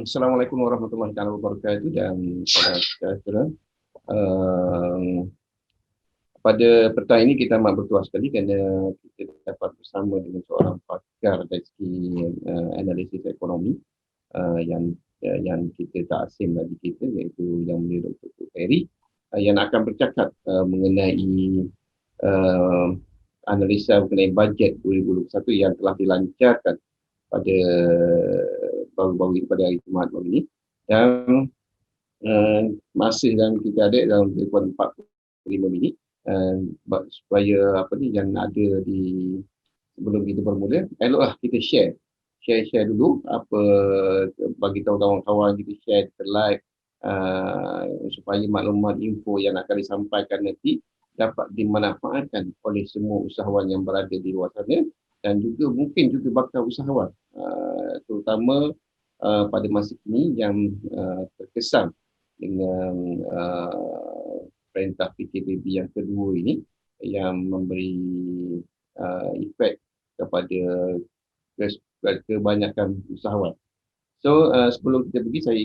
Assalamualaikum warahmatullahi wabarakatuh dan pada saudara. Pada petang ini kita amat bertuah sekali kerana kita dapat bersama dengan seorang pakar dari segi analisis ekonomi yang kita tak asing bagi kita, iaitu Yang Mulia Dr. Ferry yang akan bercakap mengenai analisa mengenai bajet 2021 yang telah dilancarkan pada baru-baru ini, pada hari Jumaat baru ini, dan masih dalam kita ada dalam lebih 45 minit supaya yang ada di sebelum kita bermula, eloklah kita share dulu apa, bagi tahu kawan-kawan, kita share, kita like, supaya maklumat info yang akan disampaikan nanti dapat dimanfaatkan oleh semua usahawan yang berada di luar sana, dan juga mungkin juga bakal usahawan, terutama pada masa ini yang terkesan dengan perintah PKPB yang kedua ini, yang memberi efek kepada kebanyakan usahawan. So sebelum kita pergi, saya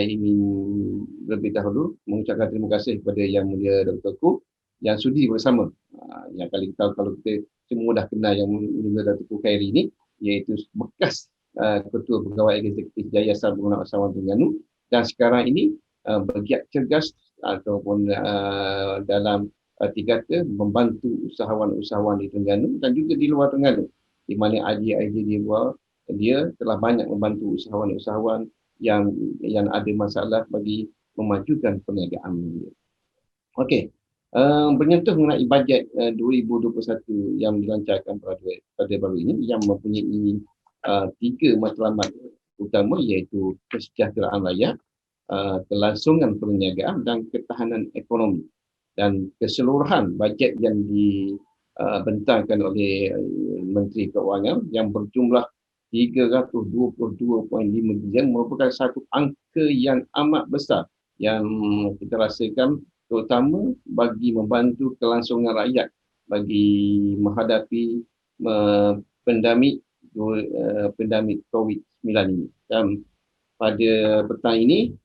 ingin lebih dahulu mengucapkan terima kasih kepada Yang Mulia Dr. Koo yang sudi bersama. Yang kali kita tahu, kalau kita semua dah kenal Yang Mulia Dr. Koo Ferry ini, iaitu bekas Ketua Pegawai Eksekutif Yayasan Pengguna Usahawan Terengganu, dan sekarang ini bergiat cergas ataupun dalam kata membantu usahawan-usahawan di Terengganu dan juga di luar Terengganu, di mana idea-idea di luar dia telah banyak membantu usahawan-usahawan yang ada masalah bagi memajukan perniagaan dia. Okey, menyentuh mengenai bajet 2021 yang dilancarkan pada baru ini, yang mempunyai 3 matlamat utama, iaitu kesejahteraan rakyat, kelangsungan perniagaan dan ketahanan ekonomi. Dan keseluruhan bajet yang dibentangkan oleh Menteri Keuangan yang berjumlah 322.5 bilion merupakan satu angka yang amat besar yang kita rasakan, terutama bagi membantu kelangsungan rakyat bagi menghadapi pandemik COVID-19 ini. Dan pada petang ini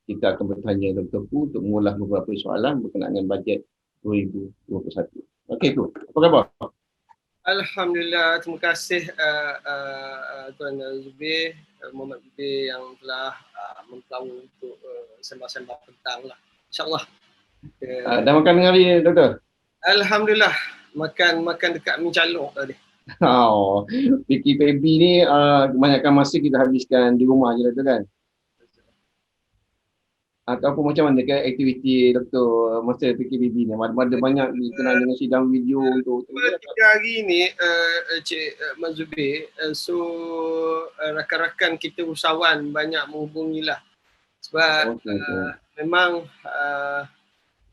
kita akan bertanya Dr. Koo untuk mengulas beberapa soalan berkenaan dengan bajet 2021. Okey, Koo, apa khabar? Alhamdulillah, terima kasih Tuan Zubir, Muhammad Zubir yang telah mempelawu untuk sembang-sembang petang lah. InsyaAllah. Dah makan dengan hari, Doktor? Alhamdulillah, makan dekat Mencalok tadi. Oh, PKPB ni kebanyakan masa kita habiskan di rumah je, Doktor, kan? Ataupun macam mana ke aktiviti Doktor masa PKPB ni? Ada banyak dikenal dengan sidang video untuk 3 hari ni, Cik Mazubir, so rakan-rakan kita usahawan banyak menghubungilah. Sebab memang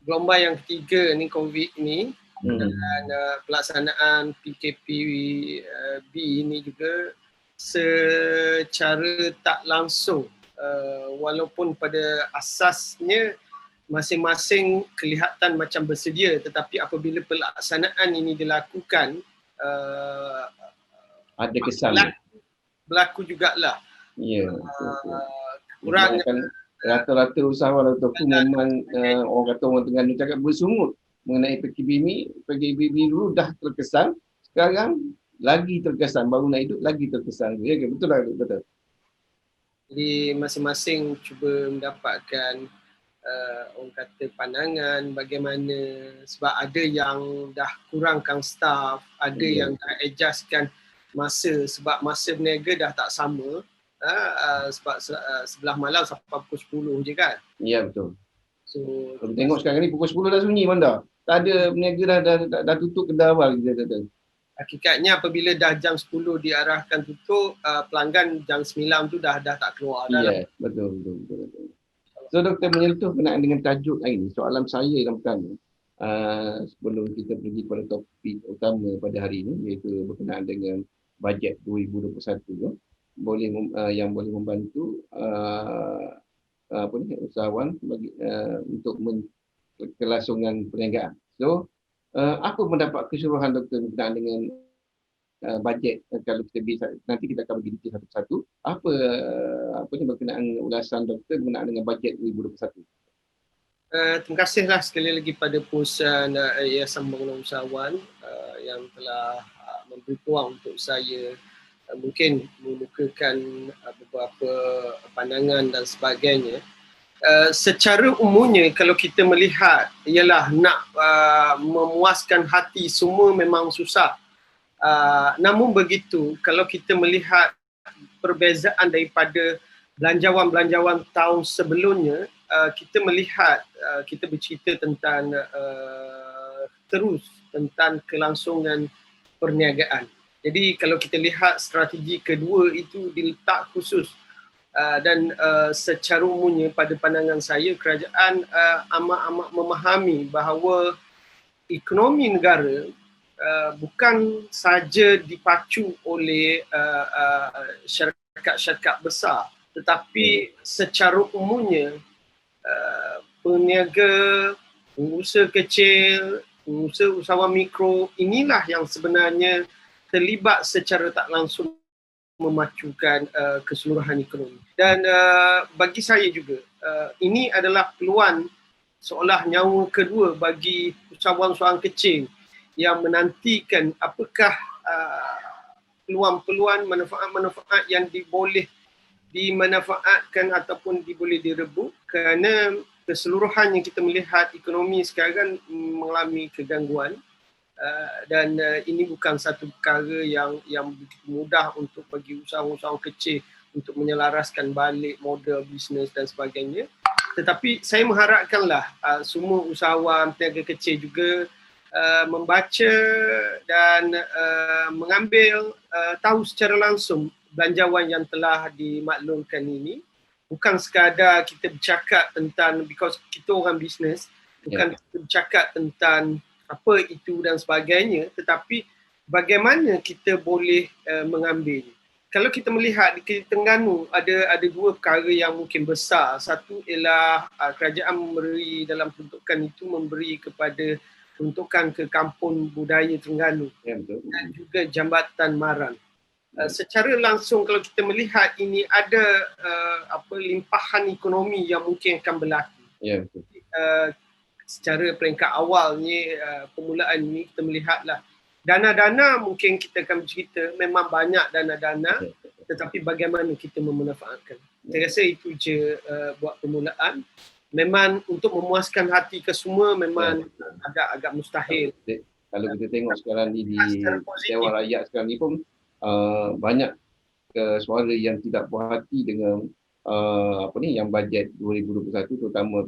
gelombang yang ketiga ni, COVID ni, dan pelaksanaan PKPB ini juga secara tak langsung, walaupun pada asasnya masing-masing kelihatan macam bersedia, tetapi apabila pelaksanaan ini dilakukan, ada kesan berlaku jugalah. Ya, kekurangan. Rata-rata usahawan ataupun memang orang kata orang Terengganu cakap bersungut mengenai PKPB dulu dah terkesan, sekarang lagi terkesan, baru nak hidup lagi terkesan. Ya ke? Betul tak, betul? Jadi masing-masing cuba mendapatkan orang kata pandangan bagaimana, sebab ada yang dah kurangkan staff, ada yang dah adjustkan masa sebab masa berniaga dah tak sama. Sebab sebelah malam sampai pukul 10 je kan. Ya, betul. So kalau tengok sekarang ni pukul 10 dah sunyi bandar. Tak ada berniaga, dah tutup kedai awal kita kata. Hakikatnya apabila dah jam 10 diarahkan tutup, pelanggan jam 9 tu dah tak keluar dah. Ya, betul. So Doktor menyentuh berkenaan dengan tajuk lain. Soalan saya yang pertama, sebelum kita pergi pada topik utama pada hari ini, iaitu berkenaan dengan bajet 2021 yang boleh membantu usahawan untuk kelangsungan perniagaan. So apa pendapat keseluruhan Doktor berkenaan dengan bajet, kalau kita nanti kita akan bagi detail satu-satu, apa ni berkenaan ulasan doktor berkenaan dengan bajet 2021? Terima kasihlah sekali lagi pada perusahaan Yayasan Pembangunan Usahawan yang telah memberi peluang untuk saya mungkin mengemukakan beberapa pandangan dan sebagainya. Secara umumnya kalau kita melihat ialah nak memuaskan hati semua memang susah. Namun begitu kalau kita melihat perbezaan daripada belanjawan-belanjawan tahun sebelumnya, kita melihat, kita bercerita tentang terus tentang kelangsungan perniagaan. Jadi kalau kita lihat strategi kedua itu diletak khusus dan secara umumnya pada pandangan saya kerajaan amat-amat memahami bahawa ekonomi negara bukan saja dipacu oleh syarikat-syarikat besar, tetapi secara umumnya peniaga, pengusaha kecil, pengusaha usahawan mikro, inilah yang sebenarnya terlibat secara tak langsung memacukan keseluruhan ekonomi. Dan bagi saya juga, ini adalah peluang seolah nyawa kedua bagi usahawan-usahawan kecil yang menantikan apakah peluang-peluang manfaat-manfaat yang boleh dimanfaatkan ataupun boleh direbut, kerana keseluruhannya kita melihat ekonomi sekarang mengalami kegangguan dan ini bukan satu perkara yang begitu mudah untuk bagi usahawan-usahawan kecil untuk menyelaraskan balik model bisnes dan sebagainya. Tetapi saya mengharapkanlah semua usahawan peniaga kecil juga membaca dan mengambil tahu secara langsung belanjawan yang telah dimaklumkan ini. Bukan sekadar kita bercakap tentang, because kita orang bisnes, bukan kita bercakap tentang apa itu dan sebagainya, tetapi bagaimana kita boleh mengambil. Kalau kita melihat di Terengganu ada dua perkara yang mungkin besar. Satu ialah kerajaan memberi dalam peruntukan itu memberi kepada peruntukan ke Kampung Budaya Terengganu dan juga Jambatan Maran. Secara langsung kalau kita melihat ini ada limpahan ekonomi yang mungkin akan berlaku. Secara peringkat awal ni, permulaan ni kita melihatlah dana-dana mungkin kita akan bercerita memang banyak dana-dana, tetapi bagaimana kita memanfaatkan. Saya rasa itu je buat permulaan. Memang untuk memuaskan hati ke semua memang agak mustahil. Kalau kita tengok sekarang ni di Dewan Rakyat sekarang ni pun banyak suara yang tidak puas hati dengan yang bajet 2021 terutama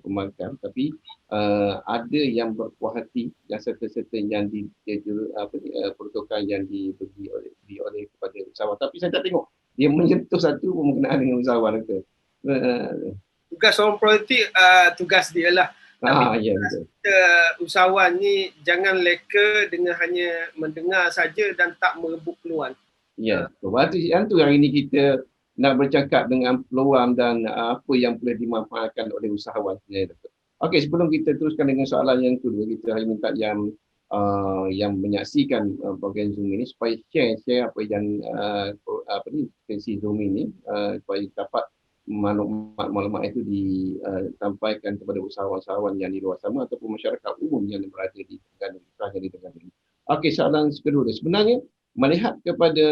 pembangkang, tapi ada yang berpuas hati yang serta-serta yang peruntukan yang diberi oleh kepada usahawan. Tapi saya tak tengok dia menyentuh satu pun berkenaan dengan usahawan itu. Tugas orang politik tugas dia lah. Tapi kita usahawan ni jangan leka dengan hanya mendengar saja dan tak merebut peluang. Ya, yang tu hari ini kita nak bercakap dengan peluang dan apa yang boleh dimanfaatkan oleh usahawan. Okey, sebelum kita teruskan dengan soalan yang kedua, kita minta yang menyaksikan program Zoom ini supaya share apa yang sesi Zoom ini supaya dapat maklumat itu disampaikan kepada usahawan-usahawan yang di luar sana ataupun masyarakat umum yang berada di Terengganu. Okey, soalan kedua sebenarnya melihat kepada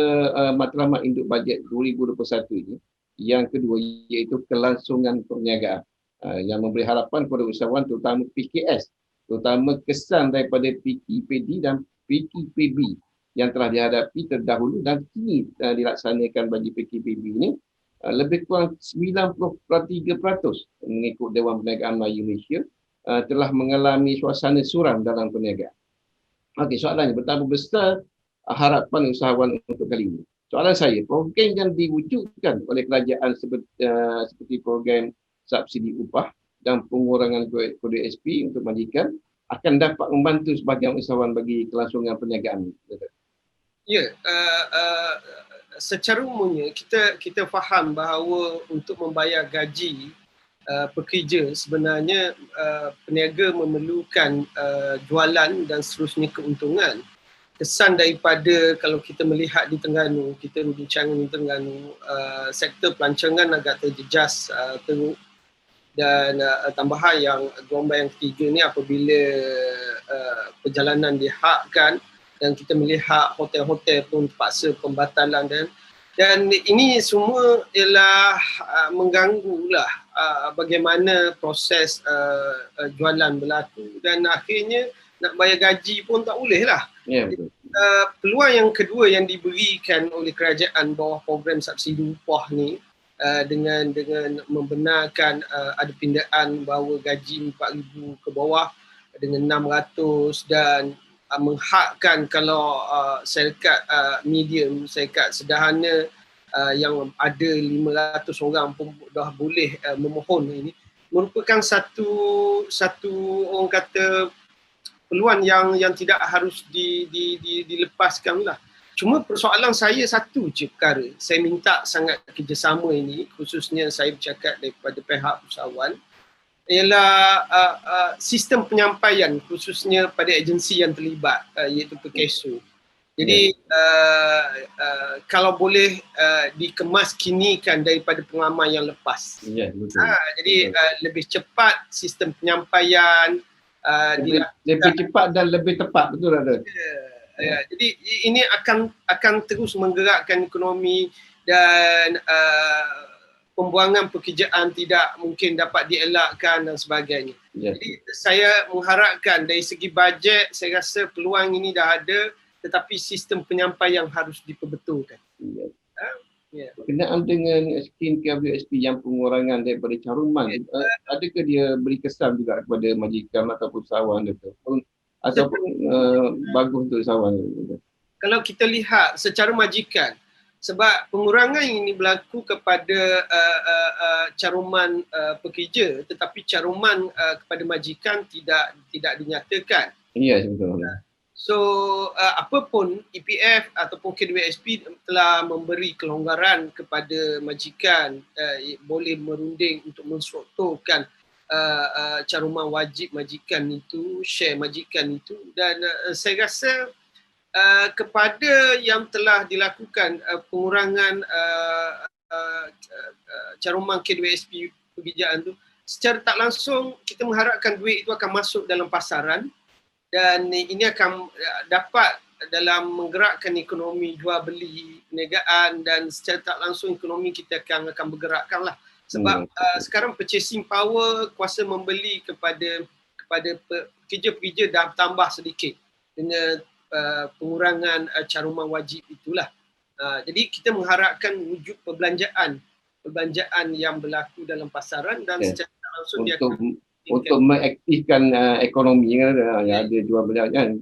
matlamat induk bajet 2021 ini, yang kedua iaitu kelangsungan perniagaan yang memberi harapan kepada usahawan terutama PKS, terutama kesan daripada PKPD dan PKPB yang telah dihadapi terdahulu dan kini dilaksanakan bagi PKPB ini lebih kurang 90.3% mengikut Dewan Perniagaan Melayu Malaysia telah mengalami suasana suram dalam perniagaan. Okey, soalannya betapa besar harapan usahawan untuk kali ini. Soalan saya, program yang diwujudkan oleh kerajaan seperti program subsidi upah dan pengurangan kode SP untuk majikan akan dapat membantu sebahagian usahawan bagi kelangsungan perniagaan. Ya, secara umumnya kita faham bahawa untuk membayar gaji pekerja sebenarnya peniaga memerlukan jualan dan seterusnya keuntungan. kesan daripada kalau kita melihat di Terengganu, kita bincang di Terengganu, sektor pelancongan agak terjejas teruk, dan tambahan yang gelombang yang ketiga ni apabila perjalanan dihadkan dan kita melihat hotel-hotel pun terpaksa pembatalan, dan ini semua ialah mengganggulah bagaimana proses jualan berlaku, dan akhirnya nak bayar gaji pun tak boleh lah. Ya, betul. Peluang yang kedua yang diberikan oleh kerajaan bawah program subsidi upah ni, dengan membenarkan ada pindaan bahawa gaji 4,000 ke bawah dengan 600, dan menghadkan kalau syarikat medium, syarikat sederhana yang ada 500 orang pun dah boleh memohon ini, merupakan satu orang kata peluang yang tidak harus dilepaskan lah. Cuma persoalan saya satu je perkara, saya minta sangat kerjasama ini, khususnya saya bercakap daripada pihak usahawan, ialah sistem penyampaian khususnya pada agensi yang terlibat, iaitu Perkeso. Jadi kalau boleh dikemas kinikan daripada pengalaman yang lepas. Ya, betul. Jadi lebih cepat sistem penyampaian, lebih cepat dan lebih tepat, betul tak? Jadi ini akan terus menggerakkan ekonomi, dan pembuangan pekerjaan tidak mungkin dapat dielakkan dan sebagainya. Jadi saya mengharapkan dari segi bajet, saya rasa peluang ini dah ada, tetapi sistem penyampaian harus diperbetulkan. Berkenaan dengan skim KWSP yang pengurangan daripada caruman, adakah dia beri kesan juga kepada majikan ataupun usahawan ataupun bagus untuk usahawan? Kalau kita lihat secara majikan, sebab pengurangan ini berlaku kepada caruman pekerja, tetapi caruman kepada majikan tidak dinyatakan. Ya, betul. So apapun EPF ataupun KWSP telah memberi kelonggaran kepada majikan, boleh merunding untuk menstrukturkan caruman wajib majikan itu, share majikan itu, dan saya rasa kepada yang telah dilakukan pengurangan caruman KWSP pekerjaan itu, secara tak langsung kita mengharapkan duit itu akan masuk dalam pasaran, dan ini akan dapat dalam menggerakkan ekonomi jual beli, perniagaan, dan secara tak langsung ekonomi kita akan bergerakkan lah. Sebab sekarang purchasing power, kuasa membeli kepada pekerja-pekerja dah tambah sedikit dengan pengurangan caruman wajib itulah. Jadi kita mengharapkan wujud perbelanjaan yang berlaku dalam pasaran, dan secara tak langsung untuk mengaktifkan ekonomi yang ada jual beli kan,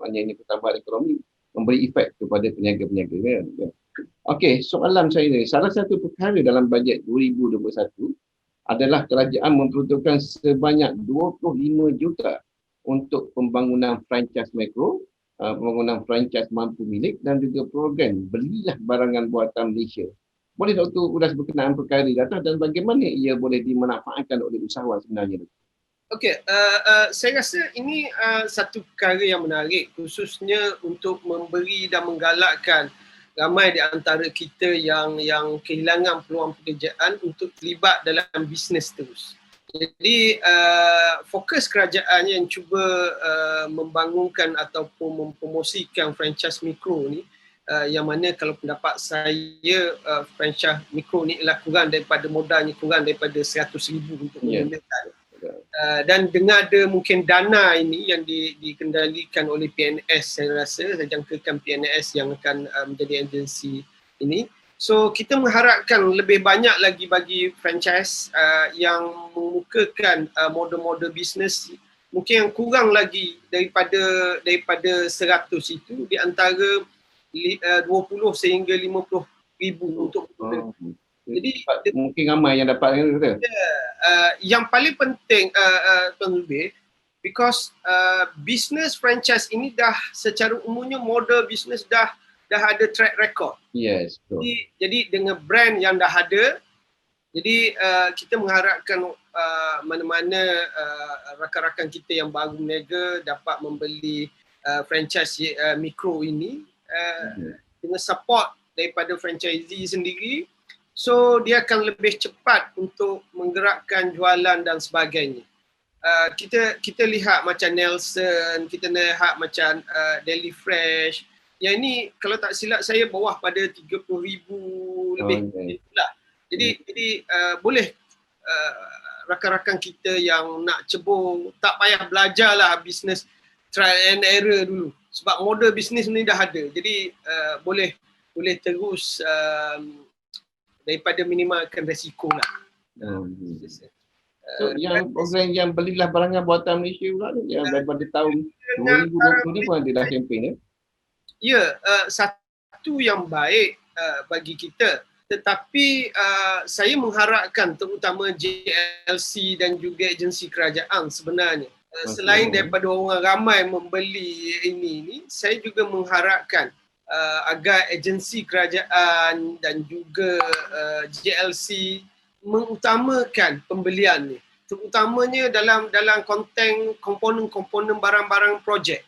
maknanya ini pertambahan ekonomi memberi efek kepada peniaga-peniaga kan. Okey, soalan saya ni, salah satu perkara dalam bajet 2021 adalah kerajaan memperuntukkan sebanyak 25 juta untuk pembangunan franchise mikro, pembangunan franchise mampu milik, dan juga program belilah barangan buatan Malaysia. Boleh Dr. Ulas berkenaan perkara data dan bagaimana ia boleh dimanfaatkan oleh usahawan sebenarnya? Okey, saya rasa ini satu perkara yang menarik, khususnya untuk memberi dan menggalakkan ramai di antara kita yang kehilangan peluang pekerjaan untuk terlibat dalam bisnes terus. Jadi fokus kerajaan yang cuba membangunkan ataupun mempromosikan franchise mikro ni, yang mana kalau pendapat saya franchise mikro ni ialah kurang daripada modalnya, kurang daripada 100,000 untuk memulakan. Dan dengan ada mungkin dana ini yang dikendalikan oleh PNS, saya rasa, saya jangkakan PNS yang akan menjadi agensi ini. So kita mengharapkan lebih banyak lagi bagi franchise yang mengemukakan model-model bisnes mungkin yang kurang lagi daripada 100 itu, di antara 20 sehingga 50,000 untuk jadi mungkin ramai yang dapat kan? Yang paling penting Tuan Zubir, because business franchise ini dah secara umumnya model bisnes dah ada track record. Yes, betul. Jadi dengan brand yang dah ada, jadi kita mengharapkan mana-mana rakan-rakan kita yang baru berniaga dapat membeli franchise mikro ini dengan support daripada franchisee sendiri, so dia akan lebih cepat untuk menggerakkan jualan dan sebagainya. Kita lihat macam Nelson, kita lihat macam Daily Fresh. Yang ini kalau tak silap saya bawah pada 30,000 lebih. Itulah. Jadi boleh rakan-rakan kita yang nak cebur tak payah belajarlah bisnes trial and error dulu. Sebab model bisnes ni dah ada. Jadi boleh terus daripada minimalkan resiko lah. So yang program yang belilah barangan buatan Malaysia pula ni yang daripada tahun 2020 ni pun ada dah kempen ya? Ya, satu yang baik bagi kita. Tetapi saya mengharapkan terutama JLC dan juga agensi kerajaan sebenarnya. Selain daripada orang ramai membeli ini, saya juga mengharapkan agar agensi kerajaan dan juga JLC mengutamakan pembelian ni, terutamanya dalam konten komponen barang-barang projek.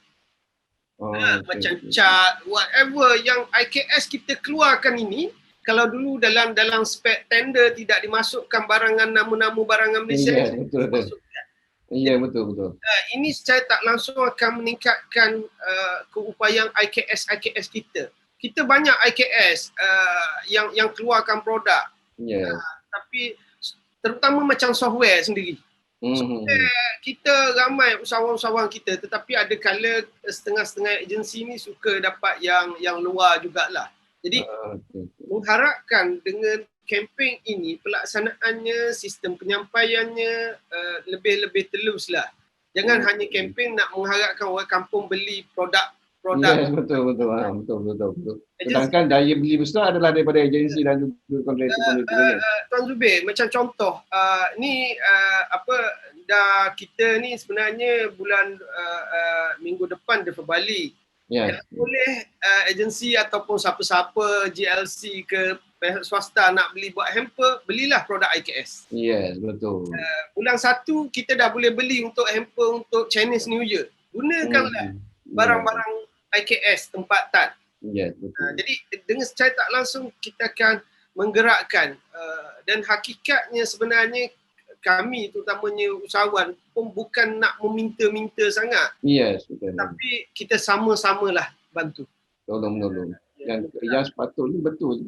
Macam cat, whatever yang IKS kita keluarkan ini, kalau dulu dalam spek tender tidak dimasukkan barangan nama-nama barangan Malaysia, ya betul. Ini secara tak langsung akan meningkatkan keupayaan IKS kita. Kita banyak IKS yang keluarkan produk. Tapi terutama macam software sendiri. Kita ramai usahawan-usahawan kita, tetapi ada kala setengah-setengah agensi ni suka dapat yang luar jugalah. Jadi mengharapkan dengan kempen ini pelaksanaannya, sistem penyampaiannya lebih teluslah. Jangan hanya kempen nak mengharapkan orang kampung beli produk. Yes, betul. Sedangkan daya beli besar adalah daripada agensi dan juga kontraktor. Tuan Zubir, macam contoh, dah kita ni sebenarnya bulan minggu depan dia Bali. Boleh agensi ataupun siapa-siapa GLC ke pihak swasta nak beli buat hamper, belilah produk IKS. Yes, betul. Bulan 1 kita dah boleh beli untuk hamper untuk Chinese New Year. Gunakanlah barang-barang IKS tempatan. Yes, betul. Jadi dengan secara tak langsung kita akan menggerakkan dan hakikatnya sebenarnya kami terutamanya usahawan pun bukan nak meminta-minta sangat. Yes, betul. Tapi kita sama-samalah bantu. Tolong. Yang sepatutnya betul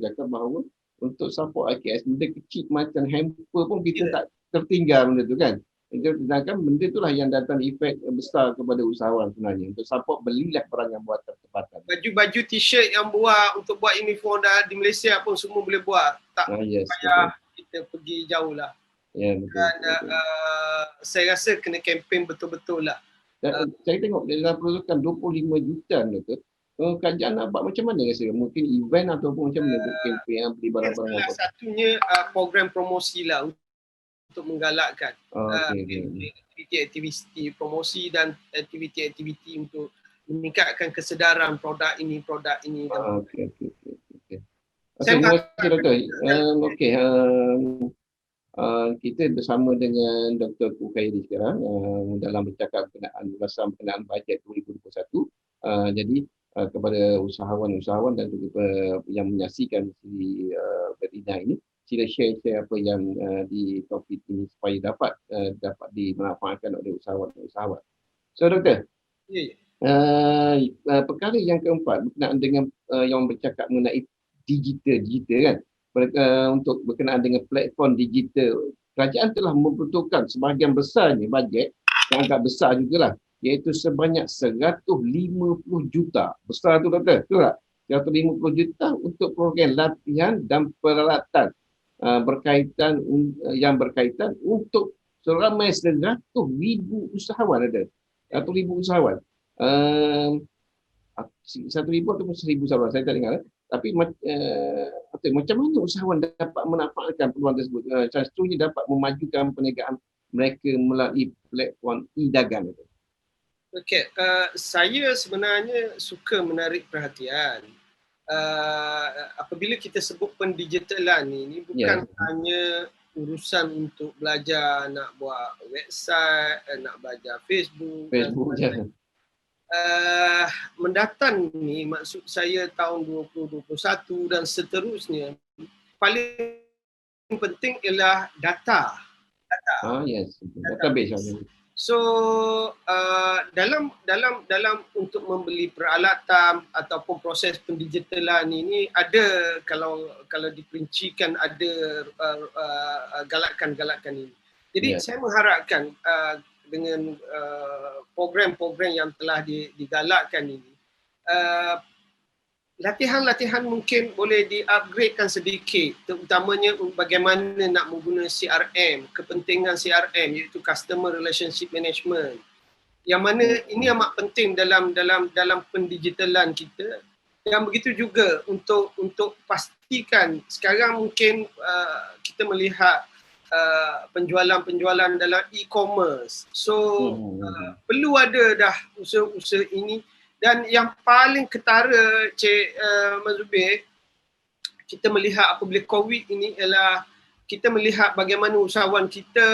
cakap bahawa untuk support IKS benda kecil macam hamper pun kita tak tertinggal benda tu kan. Sedangkan benda itulah yang datang efek besar kepada usahawan sebenarnya. Untuk support belilah barangan buatan tempatan. Baju t-shirt yang buat untuk buat uniform dah di Malaysia pun semua boleh buat. Tak payah kita pergi jauh lah. Ya, betul. Dan saya rasa kena kempen betul-betul lah. Saya tengok dalam peruntukan 25 juta tu. Kerajaan nak buat macam mana rasa? Mungkin event ataupun macam mana untuk kempen yang beli barang-barang apa? Satunya program promosi lah untuk menggalakkan aktiviti-aktiviti promosi dan aktiviti-aktiviti untuk meningkatkan kesedaran produk ini. Okey. Terima kasih Doktor. Kita bersama dengan Dr. Khairi sekarang dalam bercakap berkenaan bajet 2021. Jadi kepada usahawan-usahawan dan juga yang menyaksikan di webinar ini, sila share apa yang di topik ini supaya dapat dimanfaatkan oleh usahawan-usahawan. So Doktor, perkara yang keempat berkenaan dengan yang bercakap mengenai digital kan, untuk berkenaan dengan platform digital, kerajaan telah memperuntukkan sebahagian besarnya bajet yang agak besar jugalah, iaitu sebanyak 150 juta. Besar tu Doktor, betul tak? 150 juta untuk program latihan dan peralatan berkaitan untuk seramai 100,000 usahawan ada. 100,000 usahawan. 1,000 ataupun 1,000 usahawan, saya tak dengar. Tapi macam mana usahawan dapat memanfaatkan peluang tersebut? Satunya dapat memajukan perniagaan mereka melalui platform e-dagang itu. Okey, saya sebenarnya suka menarik perhatian. Apabila kita sebut pendigitalan ini bukan hanya urusan untuk belajar nak buat website, nak belajar Facebook. mendatang ni, maksud saya tahun 2021 dan seterusnya, paling penting ialah data. Yes, database. So dalam untuk membeli peralatan ataupun proses pendigitalan ini ada, kalau diperincikan ada galakan-galakan ini. Jadi saya mengharapkan dengan program-program yang telah digalakkan ini, latihan-latihan mungkin boleh di-upgradekan sedikit, terutamanya bagaimana nak menggunakan CRM, kepentingan CRM iaitu Customer Relationship Management. Yang mana ini amat penting dalam pendigitalan kita. Dan begitu juga untuk pastikan sekarang mungkin kita melihat penjualan dalam e-commerce. So perlu ada dah usaha-usaha ini. Dan yang paling ketara, Cik Mas Zubir, kita melihat apabila COVID ini ialah kita melihat bagaimana usahawan kita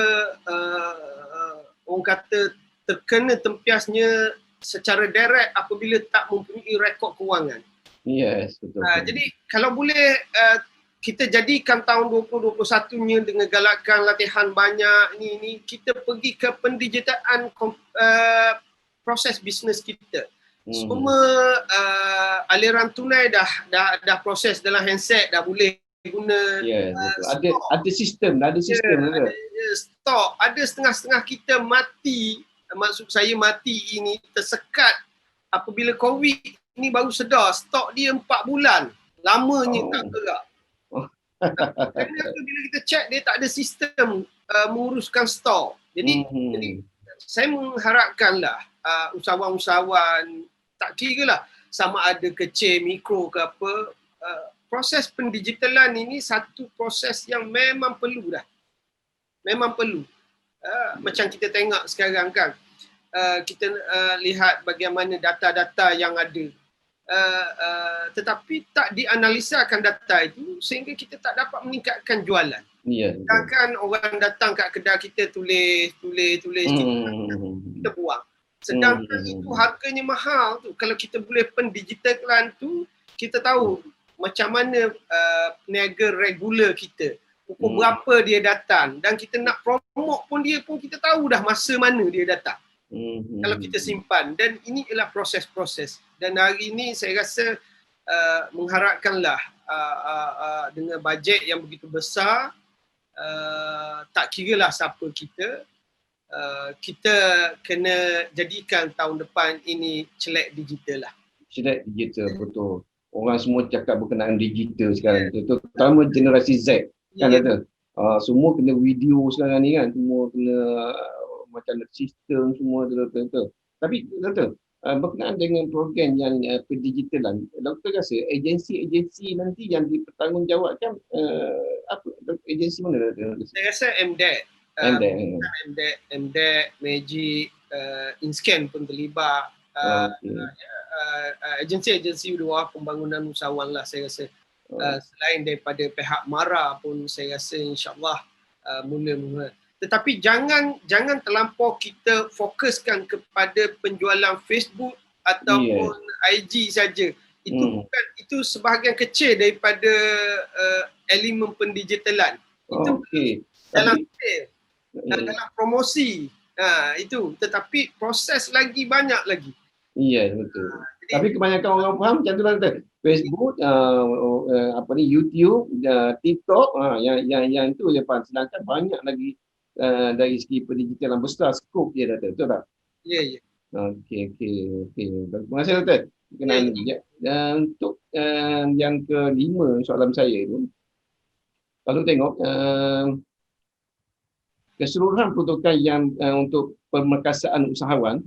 orang kata terkena tempiasnya secara direct apabila tak mempunyai rekod kewangan. Yes, betul. Jadi kalau boleh kita jadikan tahun 2021-nya dengan galakan latihan banyak ni kita pergi ke pendigitalan proses bisnes kita. Semua aliran tunai dah proses dalam handset, dah boleh guna. Ada sistem, ada stok. Ada setengah-setengah kita mati, maksud saya mati ini tersekat apabila COVID ini baru sedar stok dia 4 bulan. Lamanya tak gerak. Kerana bila kita cek dia tak ada sistem menguruskan stok. Jadi saya mengharapkanlah usahawan-usahawan, tak kira lah sama ada kecil, mikro ke apa, proses pendigitalan ini satu proses yang memang perlu dah. Memang perlu. Macam kita tengok sekarang kan, kita lihat bagaimana data-data yang ada. Tetapi tak dianalisakan data itu sehingga kita tak dapat meningkatkan jualan. Sedangkan orang datang kat kedai kita tulis, kita buang. Sedangkan itu harganya mahal tu. Kalau kita boleh pendigitalan tu, kita tahu macam mana peniaga regular kita, pukul berapa dia datang, dan kita nak promote pun dia pun kita tahu dah masa mana dia datang. Kalau kita simpan, dan ini ialah proses-proses. Dan hari ini saya rasa mengharapkanlah dengan bajet yang begitu besar, tak kiralah siapa kita, kita kena jadikan tahun depan ini celek digital lah. Celek digital, betul. Orang semua cakap berkenaan digital sekarang. Terutama generasi Z kan ada. Semua kena video sekarang ni kan. Semua kena macam sistem semua betul. Tapi betul. Berkenaan dengan program yang pendigitalan, doktor rasa agensi-agensi nanti yang dipertanggungjawabkan apa agensi mana? Saya rasa MDEC, Magic, InScan pun terlibat. Agensi-agensi di bawah pembangunan usahawan lah saya rasa. Selain daripada pihak MARA pun saya rasa insyaAllah mula-mula. Tetapi jangan terlampau kita fokuskan kepada penjualan Facebook ataupun IG saja. Itu sebahagian kecil daripada elemen pendigitalan. Itu dalam sale, dalam promosi. Itu, tetapi proses lagi banyak lagi. Betul. Tapi kebanyakan orang faham macam tu lah. Facebook, YouTube, TikTok, yang itu je faham. Sedangkan banyak lagi dari segi pendigitalan besar skop dia Doktor, betul tak? Ya. Okey. Terima kasih Doktor. Untuk yang kelima soalan saya tu, kalau tengok keseluruhan peruntukan yang untuk pemerkasaan usahawan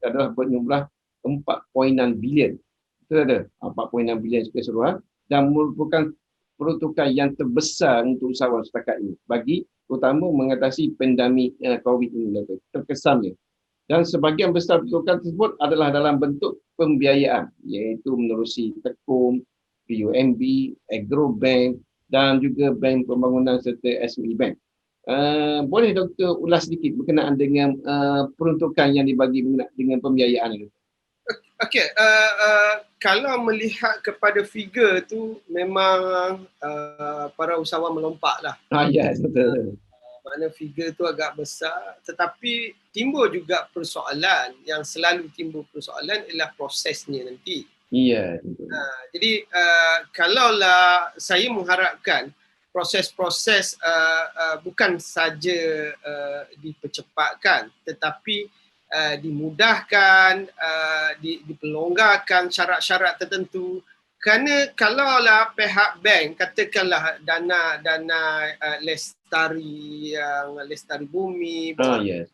adalah berjumlah 4.6 bilion. Betul ada 4.6 bilion keseluruhan dan merupakan peruntukan yang terbesar untuk usahawan setakat ini bagi terutama mengatasi pandemik COVID ini, terkesannya. Dan sebahagian besar peruntukan tersebut adalah dalam bentuk pembiayaan, iaitu menerusi Tekun, PUMB, Agrobank dan juga Bank Pembangunan serta SME Bank. Boleh Doktor ulas sedikit berkenaan dengan peruntukan yang dibagi dengan pembiayaan itu? Okey, kalau melihat kepada figure tu memang para usahawan melompat lah. Yes, betul. Mana figure tu agak besar, tetapi timbul juga persoalan, yang selalu timbul persoalan ialah prosesnya nanti. Iya, betul. Jadi kalaulah saya mengharapkan proses-proses bukan saja dipercepatkan, tetapi dimudahkan, dipelonggarkan syarat-syarat tertentu. Kerana kalaulah pihak bank, katakanlah dana lestari bumi, Yes.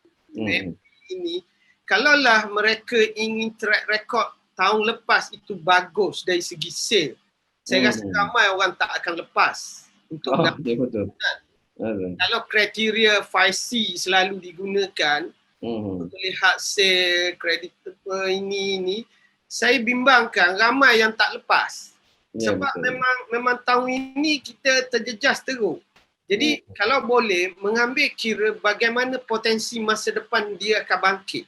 ini, kalaulah mereka ingin track record tahun lepas itu bagus dari segi sale, saya rasa ramai orang tak akan lepas untuk Ya, betul. Kalau kriteria 5C selalu digunakan untuk lihat sale, kreditable ini, saya bimbangkan ramai yang tak lepas. Ya, Sebab betul. memang tahun ini kita terjejas teruk. Jadi kalau boleh mengambil kira bagaimana potensi masa depan dia akan bangkit.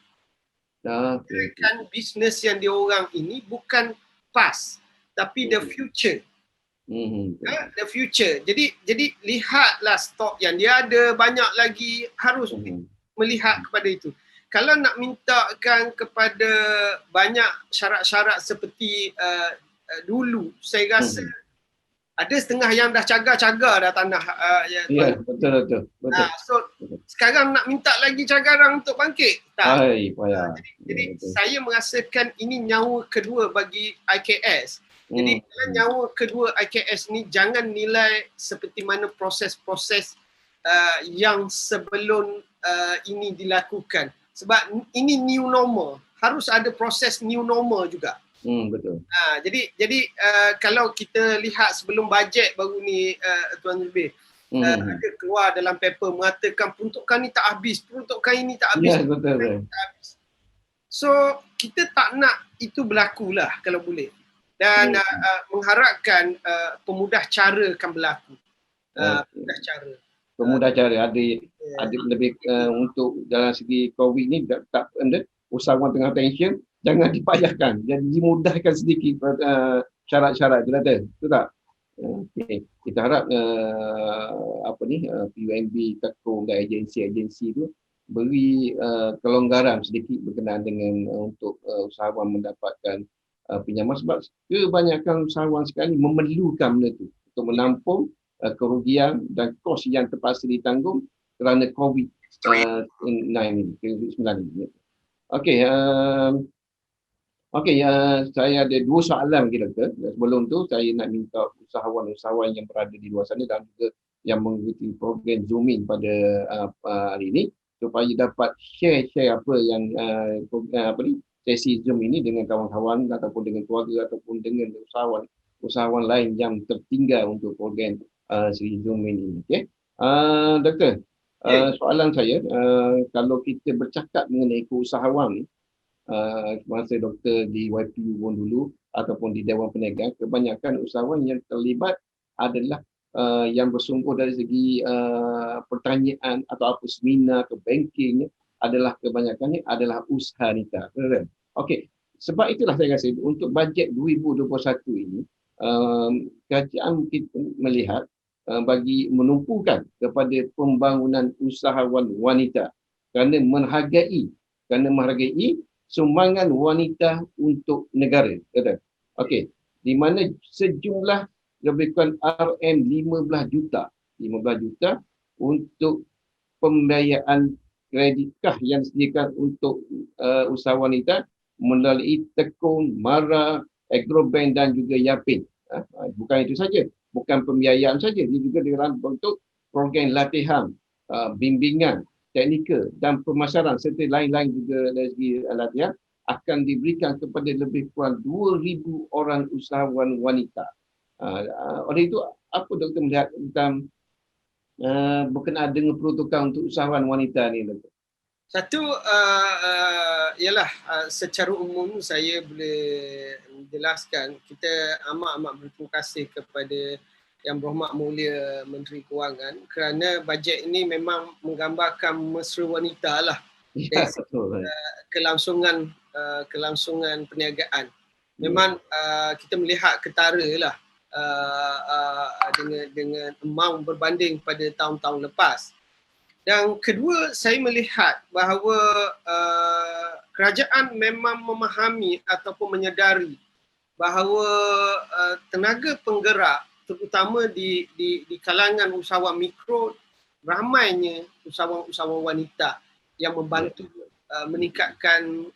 Kan bisnes yang diorang ini bukan past, tapi the future. The future. Jadi lihatlah stok yang dia ada, banyak lagi, harus melihat kepada itu. Kalau nak mintakan kepada banyak syarat-syarat seperti dulu, saya rasa ada setengah yang dah cagar-cagar dah tanah. Ya, betul. So sekarang nak minta lagi cagaran untuk bangkit? Tak. Jadi saya merasakan ini nyawa kedua bagi IKS. Jadi nyawa kedua IKS ni jangan nilai seperti mana proses-proses yang sebelum ini dilakukan. Sebab ini new normal. Harus ada proses new normal juga. Betul. Jadi kalau kita lihat sebelum bajet baru ni Tuan Zubir, ada keluar dalam paper mengatakan peruntukan ni tak habis, peruntukan ini tak habis. Ya, betul. So kita tak nak itu berlaku lah kalau boleh. Dan mengharapkan pemudah cara akan berlaku. Pemudah cara. Ada lebih untuk dalam segi COVID ni tak usahawan tengah tension, jangan dipayahkan. Jadi dimudahkan sedikit syarat-syarat tu ada. Betul tak? Okay. Kita harap PUMB tekung dan agensi-agensi tu beri kelonggaran sedikit berkenaan dengan untuk usahawan mendapatkan pinjaman, sebab kebanyakan usahawan sekarang ni memerlukan benda tu untuk menampung kerugian dan kos yang terpaksa ditanggung kerana COVID-19 ini. Okey, saya ada dua soalan lagi, Doktor. Sebelum tu saya nak minta usahawan-usahawan yang berada di luar sana dan juga yang mengikuti program Zoom In pada hari ini supaya dapat share apa yang sesi Zoom ini dengan kawan-kawan ataupun dengan keluarga ataupun dengan usahawan lain yang tertinggal untuk program sesi Zoom ini. Okey. Doktor, soalan saya, kalau kita bercakap mengenai keusahawan ni, masa doktor di YPU pun dulu ataupun di Dewan Perniagaan, kebanyakan usahawan yang terlibat adalah yang bersungguh dari segi pertanian atau apa seminar atau banking adalah kebanyakannya adalah usaha nita. Okey, sebab itulah saya rasa untuk bajet 2021 ini kerajaan kita melihat bagi menumpukan kepada pembangunan usahawan wanita kerana menghargai sumbangan wanita untuk negara. Okey, di mana sejumlah lebih kurang RM15 juta untuk pembiayaan kreditkah yang disediakan untuk usaha wanita melalui Tekun, Mara, Agrobank dan juga Yapin. Bukan itu saja, bukan pembiayaan saja, dia juga dalam bentuk program latihan, bimbingan, teknikal dan pemasaran serta lain-lain juga dari segi latihan akan diberikan kepada lebih kurang 2,000 orang usahawan wanita. Oleh itu, apa doktor melihat tentang berkenaan dengan peruntukan untuk usahawan wanita ni, doktor? Satu ialah secara umum saya boleh jelaskan, kita amat-amat berterima kasih kepada Yang Berhormat Mulia Menteri Kewangan kerana bajet ini memang menggambarkan mesra wanita lah. Ya, dari betul. kelangsungan perniagaan. Memang kita melihat ketara lah dengan amount berbanding pada tahun-tahun lepas. Dan kedua, saya melihat bahawa kerajaan memang memahami ataupun menyedari bahawa tenaga penggerak terutama di kalangan usahawan mikro, ramainya usahawan-usahawan wanita yang membantu meningkatkan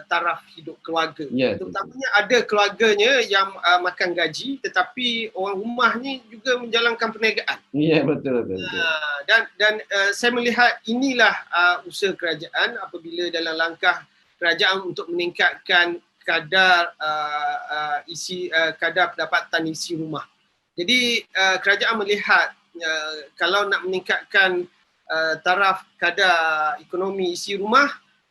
taraf hidup keluarga. Terutamanya ada keluarganya yang makan gaji tetapi orang rumah ni juga menjalankan perniagaan. Ya, betul. Dan saya melihat inilah usaha kerajaan apabila dalam langkah kerajaan untuk meningkatkan kadar kadar pendapatan isi rumah. Jadi kerajaan melihat kalau nak meningkatkan taraf kadar ekonomi isi rumah,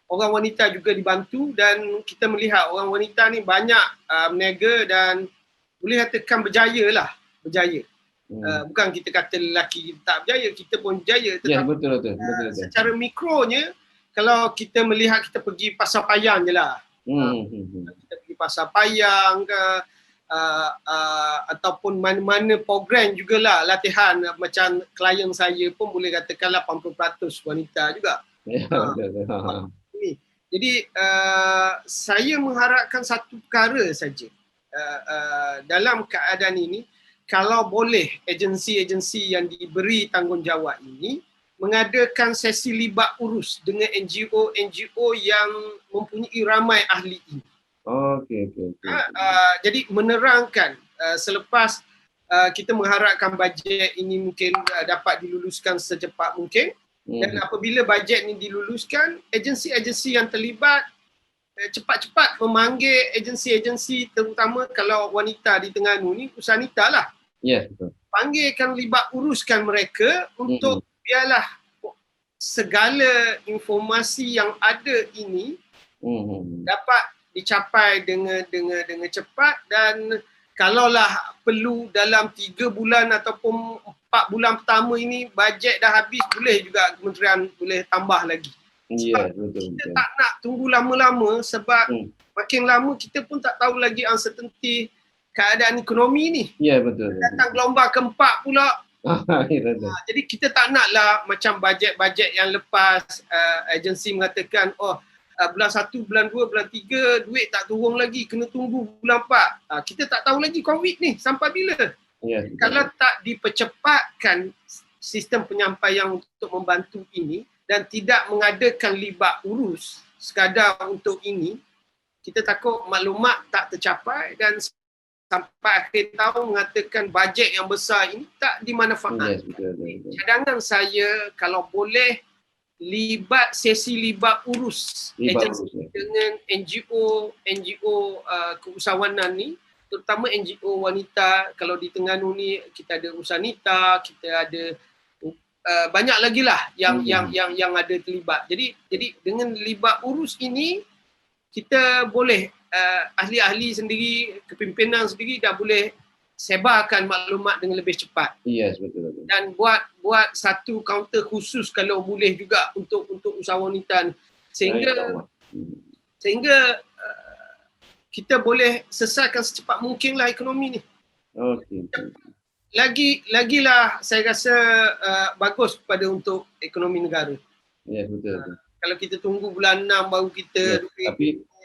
orang wanita juga dibantu dan kita melihat orang wanita ni banyak berniaga dan boleh katakan berjaya. Bukan kita kata lelaki tak berjaya, kita pun berjaya. Ya, betul. Secara mikronya, kalau kita melihat kita pergi pasar payang je lah. Kita pergi pasar payang ke ataupun mana-mana program jugalah latihan macam klien saya pun boleh katakan 80% wanita juga. Ya, betul. Jadi saya mengharapkan satu perkara saja dalam keadaan ini, kalau boleh agensi-agensi yang diberi tanggungjawab ini mengadakan sesi libat urus dengan NGO yang mempunyai ramai ahli ini. Okey. Jadi menerangkan selepas kita mengharapkan bajet ini mungkin dapat diluluskan secepat mungkin. Dan apabila bajet ni diluluskan, agensi-agensi yang terlibat cepat-cepat memanggil agensi-agensi terutama kalau wanita di Terengganu ni, usahanita lah. Ya, betul. Panggilkan libat uruskan mereka untuk biarlah segala informasi yang ada ini dapat dicapai dengan cepat dan kalaulah perlu dalam 3 bulan ataupun 4 bulan pertama ini bajet dah habis, boleh juga kementerian boleh tambah lagi. Ya, Sebab betul. kita tak nak tunggu lama-lama sebab makin lama kita pun tak tahu lagi uncertainty keadaan ekonomi ni. Ya, betul. Datang gelombang keempat pula. Betul. Jadi kita tak naklah macam bajet-bajet yang lepas agensi mengatakan bulan 1, bulan 2, bulan 3 duit tak turun lagi, kena tunggu bulan 4. Kita tak tahu lagi COVID ni sampai bila. Ya, kalau tak dipercepatkan sistem penyampaian untuk membantu ini dan tidak mengadakan libat urus sekadar untuk ini, kita takut maklumat tak tercapai dan sampai akhir tahun mengatakan bajet yang besar ini tak dimanfaatkan. Yes, cadangan saya kalau boleh sesi libat urus dengan NGO keusahawanan ni, terutama NGO wanita. Kalau di Terengganu ni kita ada usahanita, kita ada banyak lagi lah yang ada terlibat. Jadi dengan libat urus ini kita boleh ahli-ahli sendiri, kepimpinan sendiri dah boleh sebarkan maklumat dengan lebih cepat. Yes, betul. Dan buat satu kaunter khusus kalau boleh juga untuk usahawan wanita sehingga kita boleh selesaikan secepat mungkin lah ekonomi ni. Okey. Lagilah saya rasa bagus pada untuk ekonomi negara. Ya, betul. Kalau kita tunggu bulan 6 baru kita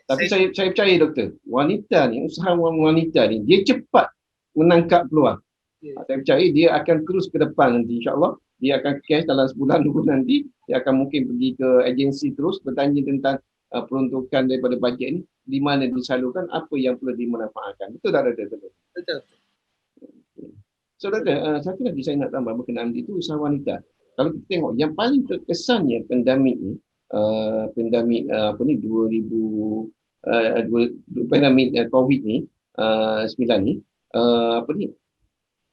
tapi saya percaya doktor, wanita ni, usahawan wanita ni dia cepat menangkap peluang. Saya percaya dia akan terus ke depan nanti, insya-Allah. Dia akan cash dalam sebulan 2 bulan nanti, dia akan mungkin pergi ke agensi terus bertanya tentang peruntukan daripada bajet ni, di mana disalurkan, apa yang perlu dimanfaatkan. Betul tak doktor? Betul. So doktor, satu lagi saya nak tambah berkenaan itu usahawan wanita. Kalau kita tengok yang paling terkesannya pandemik ni, pandemik 2000 pandemik COVID ni 9 ni,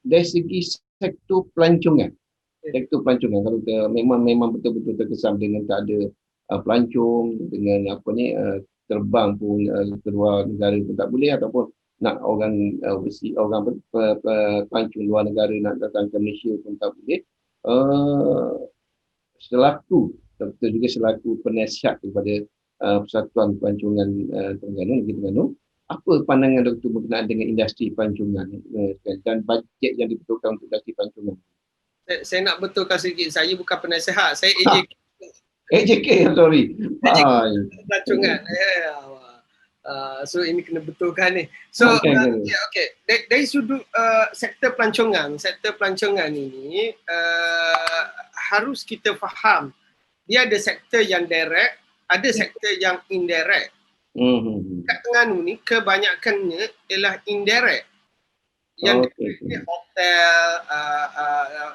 dari segi sektor pelancongan. Kalau kita memang betul-betul terkesan dengan tak ada pelancong, dengan terbang pun keluar negara pun tak boleh, ataupun nak orang pelancong luar negara nak datang ke Malaysia pun tak boleh. Selaku doktor juga selaku penasihat kepada Persatuan Pelancongan Terengganu, Negeri Terengganu, apa pandangan doktor berkenaan dengan industri pelancongan dan bajet yang diperlukan untuk industri pelancongan? Saya nak betulkan sedikit, saya bukan penasihat, saya AJK. AJK, sorry. Pelancongan. So ini kena betulkan ni. So okay. Dari sudut sektor pelancongan ini harus kita faham dia ada sektor yang direct, ada sektor yang indirect. Kat Terengganu ni kebanyakannya ialah indirect. Yang hotel,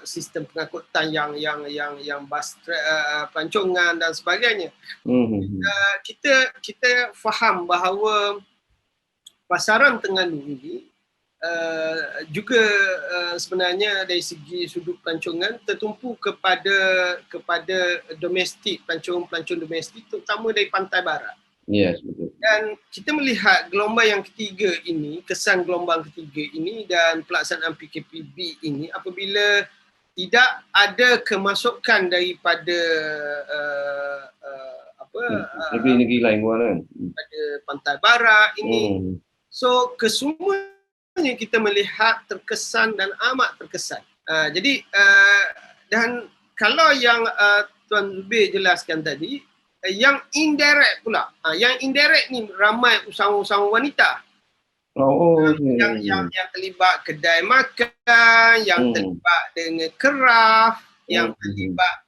sistem pengangkutan yang bas pelancongan dan sebagainya. Kita faham bahawa pasaran Terengganu ini juga sebenarnya dari segi sudut pelancongan tertumpu kepada domestik, pelancong domestik terutama dari pantai barat. Yes, betul. Dan kita melihat gelombang yang ketiga ini, kesan gelombang ketiga ini dan pelaksanaan PKPB ini apabila tidak ada kemasukan daripada negeri-negeri lain kan, pada pantai barat ini. So kesemuanya kita melihat terkesan dan amat terkesan. Jadi dan kalau yang Tuan Zubir jelaskan tadi, yang indirect pula. Yang indirect ni ramai usahawan-usahawan wanita. Yang terlibat kedai makan, yang terlibat dengan craft, yang terlibat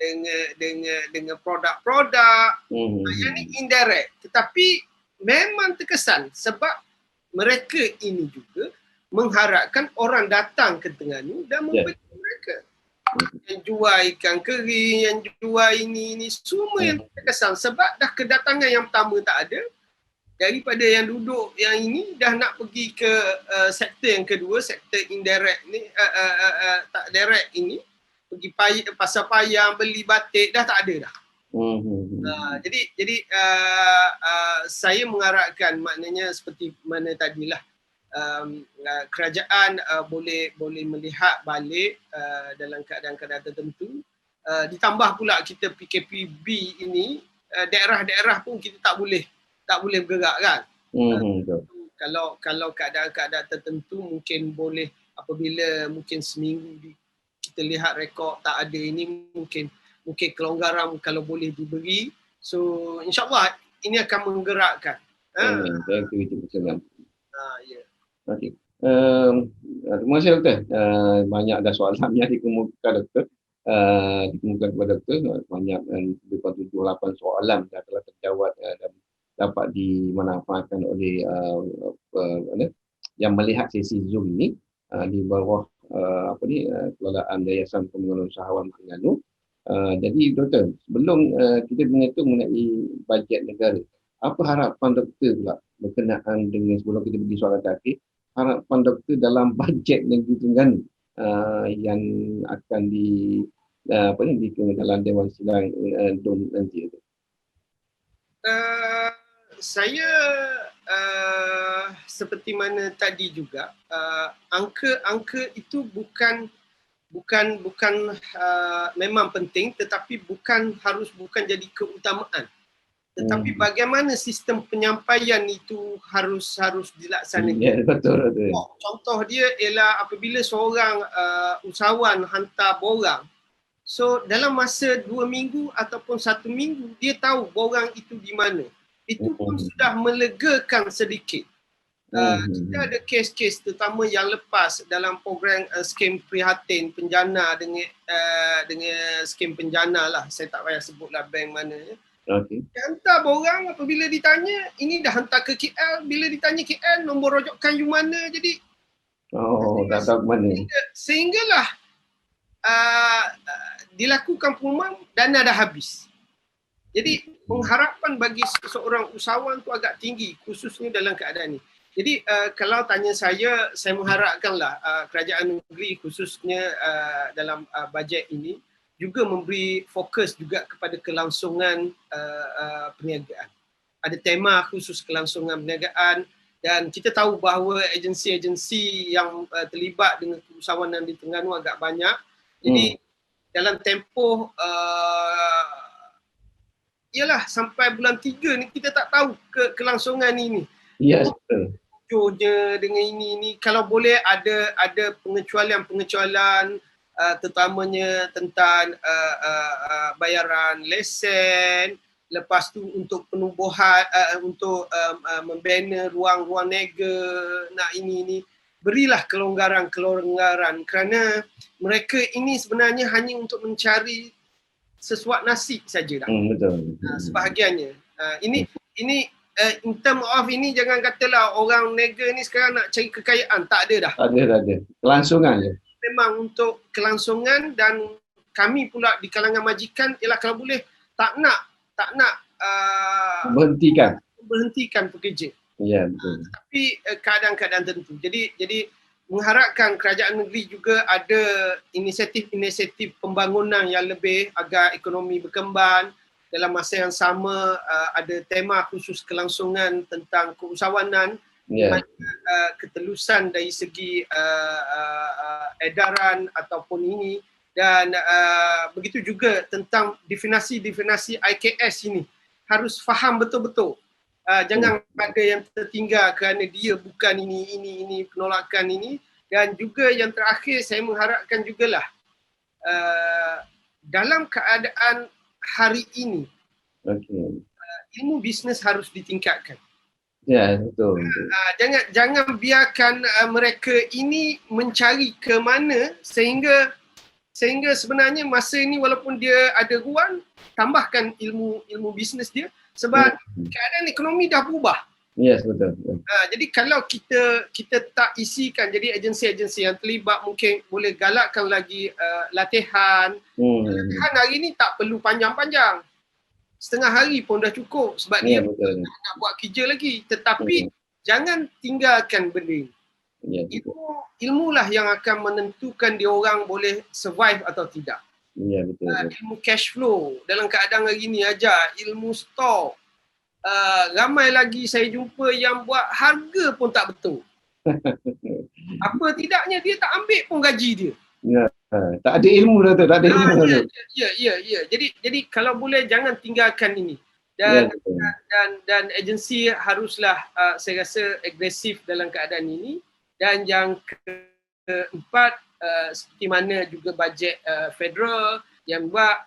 dengan produk-produk. Yang ni indirect. Tetapi memang terkesan sebab mereka ini juga mengharapkan orang datang ke Terengganu dan membeli mereka. Yang jual ikan kering, yang jual ini semua yang terkesan sebab dah kedatangan yang pertama tak ada, daripada yang duduk yang ini dah nak pergi ke sektor yang kedua, sektor indirect ni, tak direct ini, pergi pasar payang beli batik dah tak ada dah. Jadi saya mengharapkan, maknanya seperti mana tadilah, kerajaan boleh melihat balik dalam keadaan-keadaan tertentu. Ditambah pula kita PKPB ini, daerah-daerah pun kita tak boleh bergerak kan. Kalau keadaan-keadaan tertentu mungkin boleh, apabila mungkin seminggu kita lihat rekod tak ada ini, mungkin kelonggaran kalau boleh diberi. So insyaAllah ini akan menggerakkan. Okey. Terima kasih doktor. Banyak dah soalan yang dikemukakan doktor. Dikemukakan kepada doktor. Banyak, lebih kurang 7-8 soalan dah telah terjawab dan dapat dimanfaatkan oleh yang melihat sesi Zoom ini di bawah kelolaan Yayasan Pembangunan Usahawan Terengganu. Jadi doktor, sebelum kita menyentuh mengenai bajet negara, apa harapan doktor pula berkenaan dengan, sebelum kita pergi soalan terakhir, harapan doktor dalam bajet negeri Terengganu yang akan dalam Dewan Sidang DUM nanti itu? Saya seperti mana tadi juga, angka itu bukan memang penting, tetapi bukan jadi keutamaan. Tetapi bagaimana sistem penyampaian itu harus dilaksanakan. Ya, betul. Contoh dia ialah apabila seorang usahawan hantar borang, so dalam masa 2 minggu ataupun 1 minggu dia tahu borang itu di mana. Itu pun sudah melegakan sedikit. Kita ada kes-kes terutama yang lepas dalam program skim prihatin penjana dengan skim penjana lah. Saya tak payah sebutlah bank mana. Dia hantar borang, apabila ditanya ini dah hantar ke KL, bila ditanya KL nombor rojokan you mana, jadi tak tahu mana. Sehinggalah dilakukan pengumuman, dana dah habis. Jadi pengharapan bagi seorang usahawan tu agak tinggi, khususnya dalam keadaan ini. Jadi kalau tanya saya mengharapkanlah kerajaan negeri khususnya dalam bajet ini juga memberi fokus juga kepada kelangsungan perniagaan. Ada tema khusus kelangsungan perniagaan, dan kita tahu bahawa agensi-agensi yang terlibat dengan keusahawanan di Terengganu agak banyak. Jadi dalam tempoh ialah sampai bulan 3 ni kita tak tahu kelangsungan ini. Yes, betul. Jujurnya dengan ini kalau boleh ada pengecualian terutamanya tentang bayaran lesen, lepas tu untuk penubuhan untuk membina ruang-ruang niaga nak ini berilah kelonggaran kerana mereka ini sebenarnya hanya untuk mencari sesuap nasi saja dah. Betul. Sebahagiannya. Ini in term of ini jangan katalah orang niaga ni sekarang nak cari kekayaan, tak ada dah. Tak ada. Kelangsungan je. Memang untuk kelangsungan, dan kami pula di kalangan majikan ialah kalau boleh tak nak berhentikan pekerja. Ya, betul. Tapi keadaan-keadaan tertentu. Jadi mengharapkan kerajaan negeri juga ada inisiatif pembangunan yang lebih agar ekonomi berkembang. Dalam masa yang sama ada tema khusus kelangsungan tentang keusahawanan, ketelusan dari segi edaran ataupun ini, dan begitu juga tentang definisi IKS ini harus faham betul-betul. Jangan ada yang tertinggal kerana dia bukan ini penolakan ini. Dan juga yang terakhir saya mengharapkan jugalah dalam keadaan hari ini ilmu bisnes harus ditingkatkan. Ya, betul. Jangan biarkan mereka ini mencari ke mana sehingga sebenarnya masa ini walaupun dia ada ruang, tambahkan ilmu bisnes dia sebab keadaan ekonomi dah berubah. Yes, betul. Jadi kalau kita tak isikan, jadi agensi-agensi yang terlibat mungkin boleh galakkan lagi latihan. Latihan hari ni tak perlu panjang-panjang. Setengah hari pun dah cukup sebab dia nak buat kerja lagi. Tetapi jangan tinggalkan benda. Ilmulah yang akan menentukan dia orang boleh survive atau tidak. Ya, betul. Ilmu cash flow dalam keadaan hari ni aja, ilmu stok. Ramai lagi saya jumpa yang buat harga pun tak betul. Apa tidaknya dia tak ambil pun gaji dia. Ya, tak ada ilmu dah tu, tak ada ilmu dah tu. Ya. Jadi kalau boleh jangan tinggalkan ini. Dan agensi haruslah saya rasa agresif dalam keadaan ini. Dan yang keempat, seperti mana juga bajet federal yang buat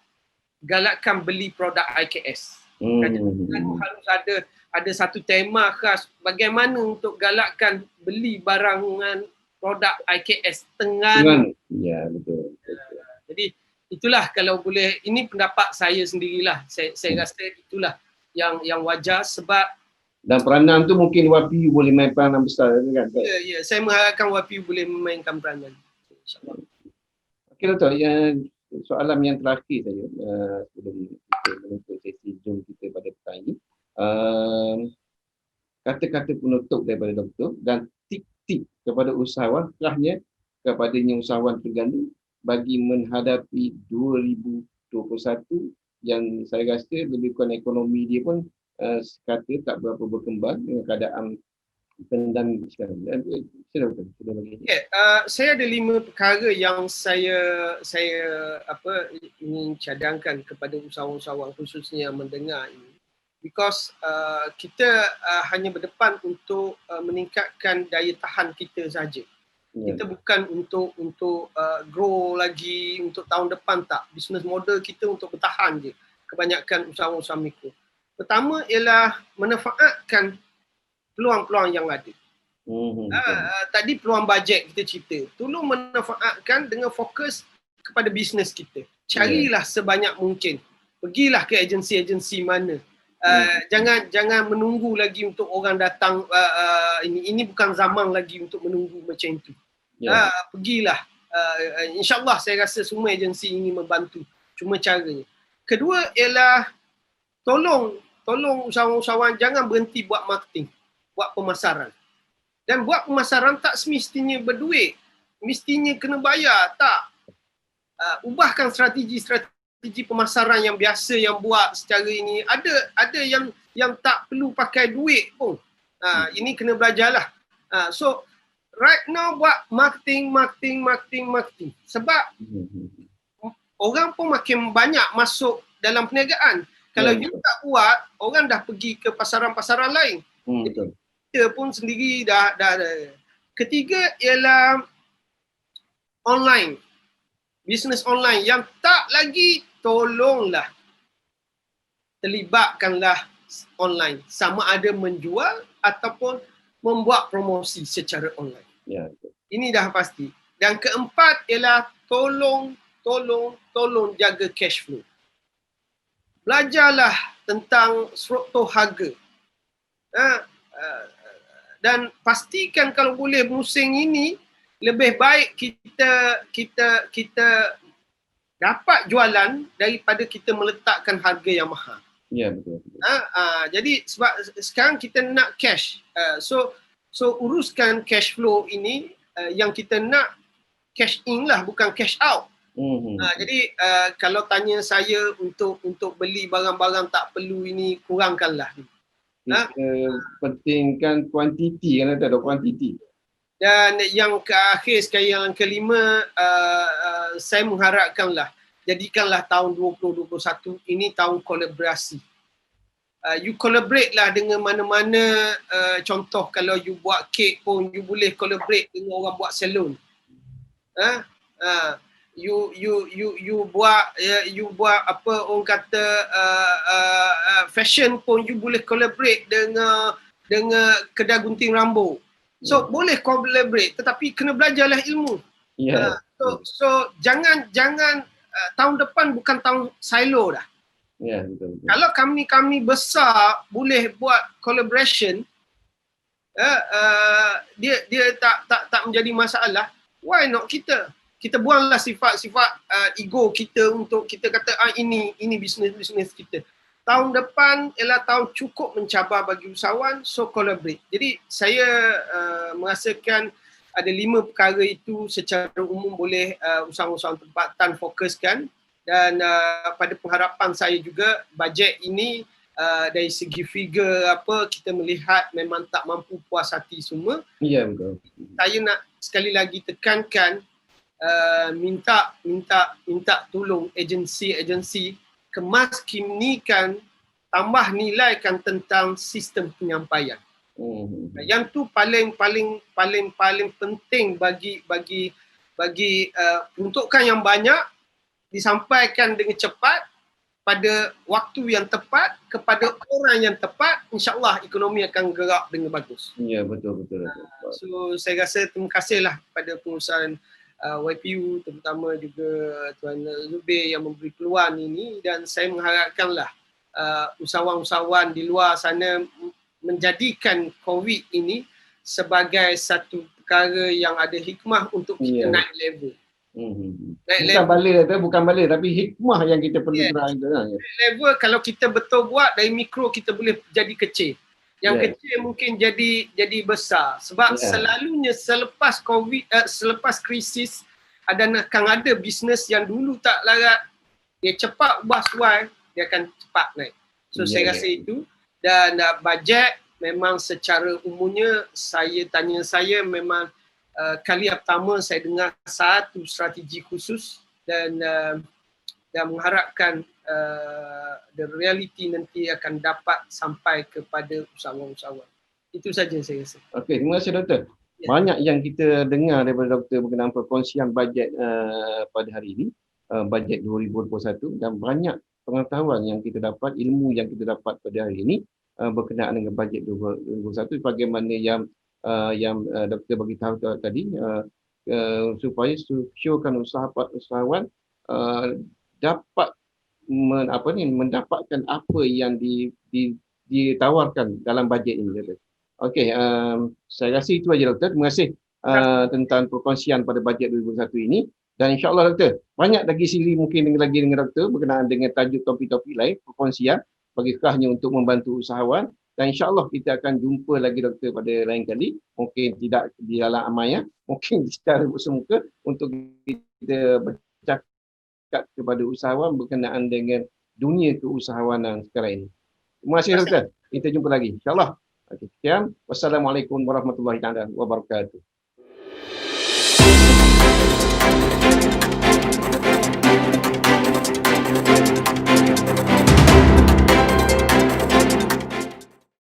galakkan beli produk IKS. Harus ada satu tema khas bagaimana untuk galakkan beli barangan produk IKS Tengganu. Ya, betul. Jadi itulah kalau boleh, ini pendapat saya sendirilah. Saya rasa itulah yang wajar sebab dan peranan tu mungkin YPU boleh main peranan besar kan? Ya, saya mengharapkan YPU boleh memainkan peranan. InsyaAllah. Okey, Dr. Soalan yang terakhir saya sebelum kita menutup sesi Zoom kita pada petang ini. Kata-kata penutup daripada Doktor dan tip-tip kepada usahawan, kerahnya kepadanya usahawan Terengganu bagi menghadapi 2021 yang saya rasa lebih kurang ekonomi dia pun kata tak berapa berkembang dengan keadaan pendam sekarang. Saya ada 5 perkara yang saya ingin cadangkan kepada usahawan-usahawan khususnya yang mendengar ini. Because kita hanya berdepan untuk meningkatkan daya tahan kita saja. Kita bukan untuk grow lagi untuk tahun depan, tak. Business model kita untuk bertahan je. Kebanyakan usahawan-usaha mikro. Pertama ialah manfaatkan peluang-peluang yang ada. Tadi peluang bajet kita cerita. Tolong manfaatkan dengan fokus kepada bisnes kita. Carilah sebanyak mungkin. Pergilah ke agensi-agensi mana. Jangan menunggu lagi untuk orang datang. Ini bukan zaman lagi untuk menunggu macam itu. Pergilah. InsyaAllah saya rasa semua agensi ini membantu. Cuma caranya. Kedua ialah tolong usahawan-usahawan jangan berhenti buat marketing, buat pemasaran. Dan buat pemasaran tak semestinya berduit, mestinya kena bayar, tak. Ubahkan strategi pemasaran yang biasa yang buat secara ini. Ada yang tak perlu pakai duit pun. Ini kena belajarlah. So right now buat marketing. Sebab orang pun makin banyak masuk dalam perniagaan. Kalau Ya, you tak buat, orang dah pergi ke pasaran-pasaran lain. betul. Kita pun sendiri dah. Ketiga ialah online. Bisnes online yang tak lagi, tolonglah terlibatkanlah online. Sama ada menjual ataupun membuat promosi secara online. Ya, betul. Ini dah pasti. Dan keempat ialah tolong jaga cash flow. Belajarlah tentang struktur harga. Dan pastikan kalau boleh musim ini lebih baik kita dapat jualan daripada kita meletakkan harga yang mahal. Ya, betul. Jadi sebab sekarang kita nak cash. So uruskan cash flow ini, yang kita nak cash in lah, bukan cash out. Jadi kalau tanya saya untuk beli barang-barang tak perlu ini, kurangkanlah. Kita pentingkan kuantiti, kan ada kuantiti. Dan yang akhir sekali, yang kelima, saya mengharapkanlah, jadikanlah tahun 2021 ini tahun kolaborasi. You collaborate lah dengan mana-mana, contoh kalau you buat kek pun you boleh collaborate dengan orang buat salon. You buat apa orang kata fashion pun you boleh collaborate dengan kedai gunting rambut. So boleh collaborate, tetapi kena belajarlah ilmu. Ya. So jangan tahun depan bukan tahun silo dah. Ya, betul. Kalau kami besar boleh buat collaboration, dia tak menjadi masalah. Why not kita buanglah sifat-sifat ego kita untuk kita kata ini bisnes kita. Tahun depan ialah tahun cukup mencabar bagi usahawan, so collaborate. Jadi saya merasakan ada 5 perkara itu secara umum boleh usahawan-usahawan tempatan fokuskan. Dan pada pengharapan saya juga bajet ini dari segi figure kita melihat memang tak mampu puas hati semua. Ya, betul. Saya nak sekali lagi tekankan, minta tolong agensi kemaskinikan, tambah nilaikan tentang sistem penyampaian. Yang tu paling penting bagi peruntukan yang banyak disampaikan dengan cepat pada waktu yang tepat kepada orang yang tepat, insya-Allah ekonomi akan gerak dengan bagus. Ya, betul. So saya rasa terima kasihlah pada pengurusan YPU, terutama juga Tuan Zubir yang memberi peluang ini, dan saya mengharapkanlah usahawan-usahawan di luar sana menjadikan COVID ini sebagai satu perkara yang ada hikmah untuk kita naik level. Bukan balik tapi hikmah yang kita perlu terang. Level kalau kita betul buat, dari mikro kita boleh jadi kecil. Yang kecil mungkin jadi besar. Sebab selalunya selepas COVID, selepas krisis akan ada bisnes yang dulu tak larat, dia cepat ubah suai, dia akan cepat naik. So saya rasa itu. Dan bajet memang secara umumnya saya memang kali pertama saya dengar satu strategi khusus, dan mengharapkan the reality nanti akan dapat sampai kepada usahawan-usahawan. Itu saja saya rasa. Okey, terima kasih Doktor. Banyak yang kita dengar daripada Doktor berkenaan perkongsian bajet pada hari ini, bajet 2021, dan banyak pengetahuan yang kita dapat, ilmu yang kita dapat pada hari ini berkenaan dengan bajet 2021, bagaimana yang Doktor bagi tahu tadi, supaya showkan usahawan dapat mendapatkan apa yang ditawarkan dalam bajet ini. Okey, saya rasa itu aja Doktor. Terima kasih tentang perkongsian pada bajet 2021 ini, dan insya-Allah Doktor, banyak lagi siri mungkin lagi dengan Doktor berkenaan dengan tajuk topik-topik lain perkongsian bagi kerahnya untuk membantu usahawan. Dan insya-Allah kita akan jumpa lagi Doktor pada lain kali. Mungkin tidak di dalam Amaya, mungkin secara bersemuka untuk kita bercakap kepada usahawan berkenaan dengan dunia keusahawanan sekarang ini. Terima kasih Doktor. Kita jumpa lagi insya-Allah. Okey, sekian. Wassalamualaikum warahmatullahi wabarakatuh.